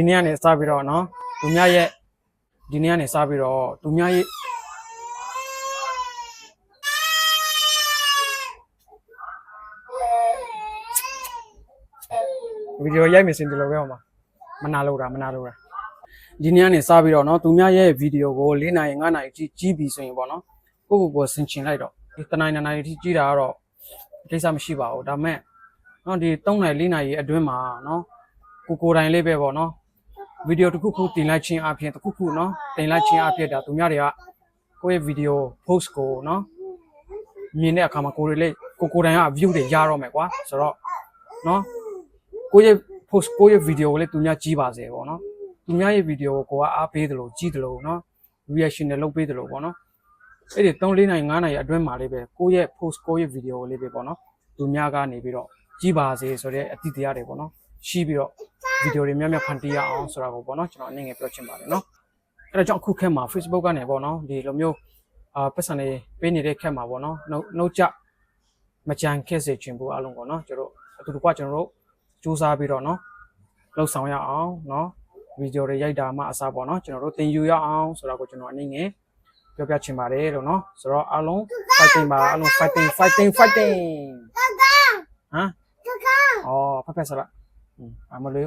ဒီနေ့ကနေစပြီးတော့နော်သူများရဲ့ဒီနေ့ကနေစပြီးတော့သူများရဲ့ဗီဒီယိုရိုက်မယ်စင်တယ်လို့ပဲဟောမှာမနာလို့တာဒီနေ့ကနေစပြီးတော့နော်သူများရဲ့ဗီဒီယိုကို4နာရီ5နာရီကြည့်ပြီးဆိုရင်ပေါ့နော်ကိုဆင်ချင်လိုက်တော့ဒီတနိုင်2နာရီထိကြည့်တာကတော့ကိစ္စမရှိပါဘူးဒါမဲ့နော်ဒီ3နာရီ4နာရီအတွင်းမှာနော်ကိုတိုင်လေးပဲပေါ့နော်ဗီဒီယိုတစ်ခုခုတင်လိုက်ခြင်းအပြင်တစ်ခုခုနော်တင်လိုက်ခြင်းအပြင်ဒါသူများတွေကကိုယ့်ရဲ့ဗီဒီယို post ကိုနော်မြင်တဲ့အခါမှာကိုတိုင်က view တွေရတော့မယ်ကွာဆိုတော့နော်ကိုယ့်ရဲ့ post ကိုယ့်ရဲ့ဗီဒီယိုကိုလည်းသူများကြည့်ပါစေပေါ့နော်သူများရဲ့ဗီဒီယိုကိုကအားပေးတယ်လို့ကြည့်တယ်လို့နော် reaction တွေလုပ်ပေးတယ်လို့ပေါ့နော်အဲ့ဒီ3-4နိုင်5နိုင်အတွင်းမှာလေးပဲကိုယ့်ရဲ့ post ကိုယ့်ရဲ့ဗီဒီယိုလေးပဲပေါ့နော်သူများကနေပြီးတော့ကြည့်ပါစေဆိုတဲ့အသည့်တရားတွေပေါ့နော်ရှိပြီးတော့ဗီဒီယိုတွေများဖန်တီးရအောင်ဆိုတာကိုပေါ့နော်ကျွန်တော်အနေငယ်ပြောချင်ပါတယ်နော်အဲ့ဒါကြောင့်အခုခက်မှာ Facebook ကနေပေါ့နော်ဒီလိုမျိုးပတ်စံတွေပေးနေတဲ့ခက်မှာပေါ့နော်နှုတ်ကြမကြံခဲ့စေချင်ဘူးအလုံးပေါ့နော်ကျွန်တော်အတူတကွကျွန်တော်တို့စူးစမ်းပြီးတော့နော်လှုပ်ဆောင်ရအောင်နော်ဗီဒီယိုတွေရိုက်တာမှအစားပေါ့နော်ကျွန်တော်တို့သင်ယူရအောင်ဆိုတာကိုကျွန်တော်အနေငယ်ပြောပြချင်ပါတယ်လို့နော်ဆိုတော့အလုံး fighting ပါအလုံး fighting ဟမ်အော်ဖက်ဆလာအမလေး